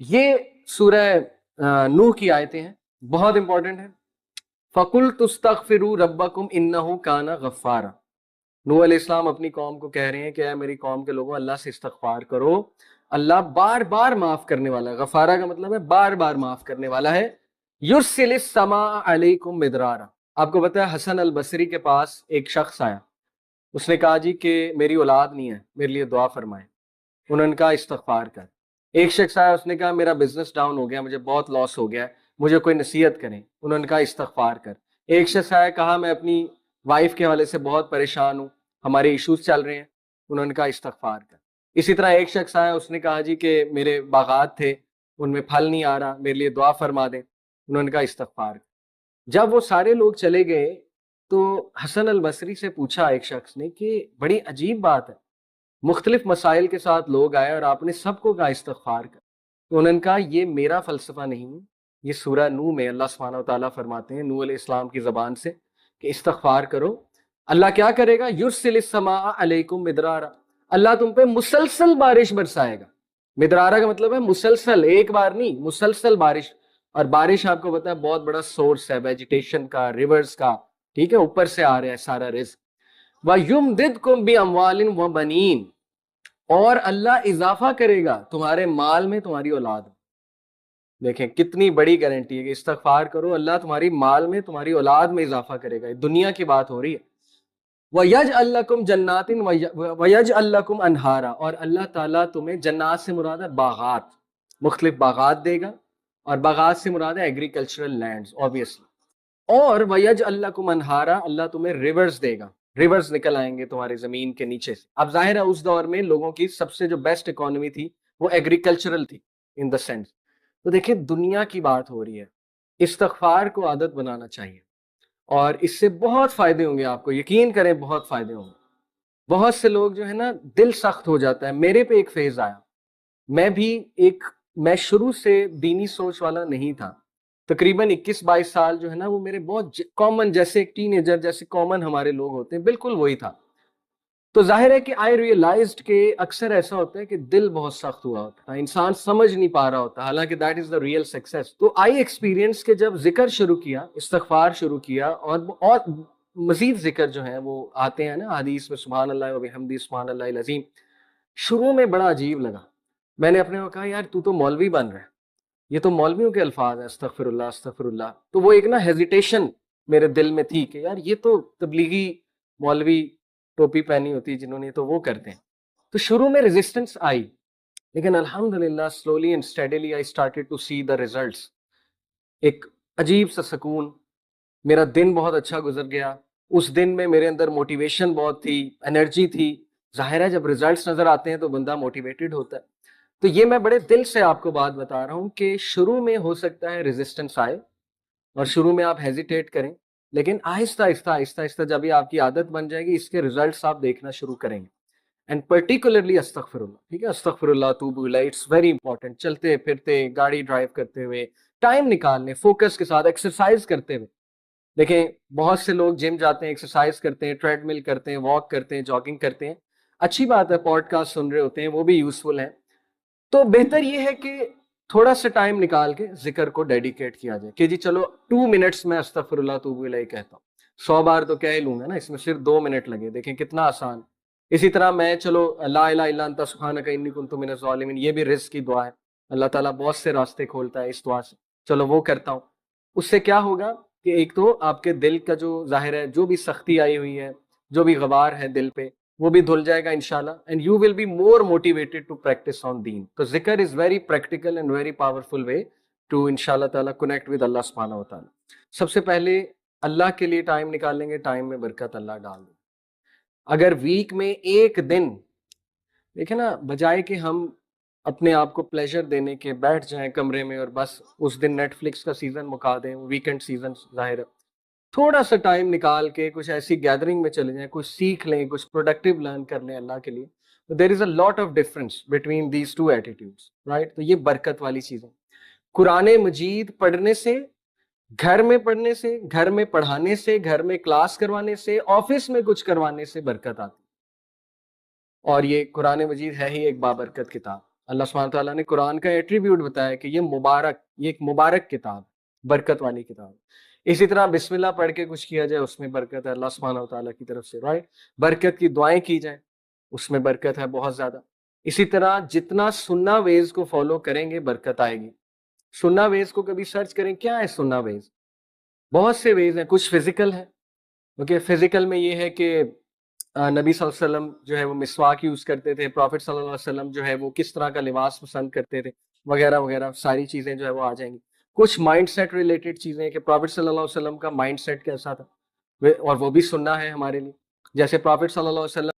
یہ سورہ نوح کی آیتیں ہیں، بہت امپورٹنٹ ہیں۔ فَقُلْتُ اسْتَغْفِرُوا رَبَّكُمْ إِنَّهُ كَانَ غَفَّارًا۔ نوح علیہ السلام اپنی قوم کو کہہ رہے ہیں کہ اے میری قوم کے لوگوں، اللہ سے استغفار کرو، اللہ بار بار معاف کرنے والا ہے۔ غفارہ کا مطلب ہے بار بار معاف کرنے والا ہے۔ یرسل السماء علیکم مدرارا۔ آپ کو پتا ہے حسن البصری کے پاس ایک شخص آیا، اس نے کہا جی کہ میری اولاد نہیں ہے، میرے لیے دعا فرمائیں۔ انہوں نے کہا استغفار کر۔ ایک شخص آیا، اس نے کہا میرا بزنس ڈاؤن ہو گیا، مجھے بہت لاس ہو گیا ہے، مجھے کوئی نصیحت کریں۔ انہوں نے کہا استغفار کر۔ ایک شخص آیا، کہا میں اپنی وائف کے حوالے سے بہت پریشان ہوں، ہمارے ایشوز چل رہے ہیں۔ انہوں نے کہا استغفار کر۔ اسی طرح ایک شخص آیا، اس نے کہا جی کہ میرے باغات تھے، ان میں پھل نہیں آ رہا، میرے لیے دعا فرما دیں۔ انہوں نے کہا استغفار کر۔ جب وہ سارے لوگ چلے گئے تو حسن البصری سے پوچھا ایک شخص نے کہ بڑی عجیب بات ہے، مختلف مسائل کے ساتھ لوگ آئے اور آپ نے سب کو کہا استغفار کر۔ تو انہوں نے کہا یہ میرا فلسفہ نہیں ہے، یہ سورہ نوح میں اللہ سبحانہ وتعالیٰ فرماتے ہیں نوح علیہ السلام کی زبان سے کہ استغفار کرو۔ اللہ کیا کرے گا؟ یرسل السماء علیکم مدرارا، اللہ تم پہ مسلسل بارش برسائے گا۔ مدرارا کا مطلب ہے مسلسل، ایک بار نہیں، مسلسل بارش۔ اور بارش آپ کو پتا ہے بہت بڑا سورس ہے ویجیٹیشن کا، ریورز کا، ٹھیک ہے، اوپر سے آ رہا ہے سارا رزق۔ وَيُمْدِدْكُمْ بِأَمْوَالٍ وَبَنِينَ، اور اللہ اضافہ کرے گا تمہارے مال میں، تمہاری اولاد میں۔ دیکھیں کتنی بڑی گارنٹی ہے کہ استغفار کرو، اللہ تمہاری مال میں، تمہاری اولاد میں اضافہ کرے گا۔ دنیا کی بات ہو رہی ہے۔ وَيَجْعَلْ لَكُمْ جَنَّاتٍ وَيَجْعَلْ لَكُمْ أَنْهَارًا، اور اللہ تعالیٰ تمہیں، جنات سے مراد ہے باغات، مختلف باغات دے گا، اور باغات سے مراد ہے ایگریکلچرل لینڈز obviously۔ اور وَيَجْعَلْ لَكُمْ أَنْهَارًا، اللہ تمہیں ریورز دے گا، ریورز نکل آئیں گے تمہاری زمین کے نیچے سے۔ اب ظاہر ہے اس دور میں لوگوں کی سب سے جو بیسٹ اکانومی تھی وہ ایگریکلچرل تھی ان دا سینس۔ تو دیکھیں دنیا کی بات ہو رہی ہے، استغفار کو عادت بنانا چاہیے، اور اس سے بہت فائدے ہوں گے آپ کو، یقین کریں بہت فائدے ہوں گے۔ بہت سے لوگ جو ہے نا دل سخت ہو جاتا ہے۔ میرے پہ ایک فیز آیا، میں شروع سے دینی سوچ والا نہیں تھا، تقریباً 21-22 سال جو ہے نا وہ میرے بہت کامن، جیسے ایک ٹین ایجر جیسے کامن ہمارے لوگ ہوتے ہیں، بالکل وہی تھا۔ تو ظاہر ہے کہ آئی ریئلائزڈ کہ اکثر ایسا ہوتا ہے کہ دل بہت سخت ہوا ہوتا ہے، انسان سمجھ نہیں پا رہا ہوتا، حالانکہ that is the real success. تو آئی ایکسپیرینس کہ جب ذکر شروع کیا، استغفار شروع کیا، اور مزید ذکر جو ہیں وہ آتے ہیں نا حدیث میں، سبحان اللہ و بحمدہ سبحان اللہ العظیم، شروع میں بڑا عجیب لگا۔ میں نے اپنے کو کہا یار تو مولوی بن رہا ہے، یہ تو مولویوں کے الفاظ ہیں، استغفر اللہ استغفر اللہ۔ تو وہ ایک نا ہیزیٹیشن میرے دل میں تھی کہ یار یہ تو تبلیغی مولوی ٹوپی پہنی ہوتی جنہوں نے، تو وہ کرتے ہیں۔ تو شروع میں ریزسٹنس آئی، لیکن الحمدللہ slowly and steadily I started to see the results. ایک عجیب سا سکون، میرا دن بہت اچھا گزر گیا، اس دن میں میرے اندر موٹیویشن بہت تھی، انرجی تھی۔ ظاہر ہے جب ریزلٹس نظر آتے ہیں تو بندہ موٹیویٹڈ ہوتا ہے۔ تو یہ میں بڑے دل سے آپ کو بات بتا رہا ہوں کہ شروع میں ہو سکتا ہے ریزسٹنس آئے اور شروع میں آپ ہیزیٹیٹ کریں، لیکن آہستہ آہستہ آہستہ آہستہ جب یہ آپ کی عادت بن جائے گی، اس کے ریزلٹس آپ دیکھنا شروع کریں گے۔ اینڈ پرٹیکولرلی استغفر اللہ، ٹھیک ہے، استغفر اللہ توب الیہ، اٹس ویری امپورٹنٹ۔ چلتے پھرتے، گاڑی ڈرائیو کرتے ہوئے ٹائم نکالنے، فوکس کے ساتھ، ایکسرسائز کرتے ہوئے۔ دیکھیں بہت سے لوگ جم جاتے ہیں، ایکسرسائز کرتے ہیں، ٹریڈ مل کرتے ہیں، واک کرتے ہیں، جاگنگ کرتے ہیں، اچھی بات ہے، پوڈ کاسٹ سن رہے ہوتے ہیں، وہ بھی یوزفل ہیں۔ تو بہتر یہ ہے کہ تھوڑا سا ٹائم نکال کے ذکر کو ڈیڈیکیٹ کیا جائے کہ جی چلو 2 منٹس میں استغفر اللہ توب الیہ کہتا ہوں، 100 بار تو کہہ ہی لوں گا نا، اس میں صرف 2 منٹ لگے، دیکھیں کتنا آسان۔ اسی طرح میں چلو لا الہ الا انت سبحانک انی کنت من الظالمین، یہ بھی رزق کی دعا ہے، اللہ تعالیٰ بہت سے راستے کھولتا ہے اس دعا سے، چلو وہ کرتا ہوں۔ اس سے کیا ہوگا کہ ایک تو آپ کے دل کا جو ظاہر ہے جو بھی سختی آئی ہوئی ہے، جو بھی غبار ہے دل پہ، وہ بھی دھل جائے گا انشاءاللہ، and you will be more motivated to practise on them. تو ذکر is very practical and very powerful way to انشاءاللہ تعالیٰ کنیکٹ ود اللہ سبحانہ و تعالیٰ۔ سب سے پہلے اللہ کے لیے ٹائم نکالیں گے، ٹائم میں برکت اللہ ڈال دیں۔ اگر ویک میں ایک دن، دیکھیں نا، بجائے کہ ہم اپنے آپ کو پلیجر دینے کے بیٹھ جائیں کمرے میں اور بس اس دن نیٹ فلکس کا سیزن مکا دیں، ویکنڈ سیزن ظاہر ہے، تھوڑا سا ٹائم نکال کے کچھ ایسی گیدرنگ میں چلے جائیں، کچھ سیکھ لیں، کچھ پروڈکٹیو لرن کر لیں اللہ کے لیے۔ There is a lot of difference between these two attitudes, right? تو یہ برکت والی چیزیں، قرآن مجید پڑھنے سے، گھر میں پڑھنے سے، گھر میں پڑھانے سے، گھر میں کلاس کروانے سے، آفس میں کچھ کروانے سے برکت آتی ہے۔ اور یہ قرآن مجید ہے ہی ایک بابرکت کتاب۔ اللہ سبحانہ تعالیٰ نے قرآن کا ایٹریبیوٹ بتایا کہ یہ مبارک، یہ ایک مبارک کتاب، برکت والی کتاب. اسی طرح بسم اللہ پڑھ کے کچھ کیا جائے اس میں برکت ہے اللہ سبحانہ تعالیٰ کی طرف سے، رائٹ. برکت کی دعائیں کی جائیں اس میں برکت ہے بہت زیادہ. اسی طرح جتنا سننا ویز کو فالو کریں گے برکت آئے گی. سننا ویز کو کبھی سرچ کریں کیا ہے سننا ویز. بہت سے ویز ہیں، کچھ فزیکل ہیں، کیونکہ فزیکل میں یہ ہے کہ نبی صلی اللہ علیہ وسلم جو ہے وہ مسواک یوز کرتے تھے، پروفٹ صلی اللہ علیہ وسلم جو ہے وہ کس طرح کا لباس پسند کرتے تھے وغیرہ وغیرہ، ساری چیزیں جو ہے وہ آ جائیں گی. کچھ مائنڈ سیٹ ریلیٹڈ چیزیں کہ پروفٹ صلی اللہ علیہ وسلم کا مائنڈ سیٹ کیسا تھا، اور وہ بھی سننا ہے ہمارے لیے. جیسے پروفٹ صلی اللہ علیہ وسلم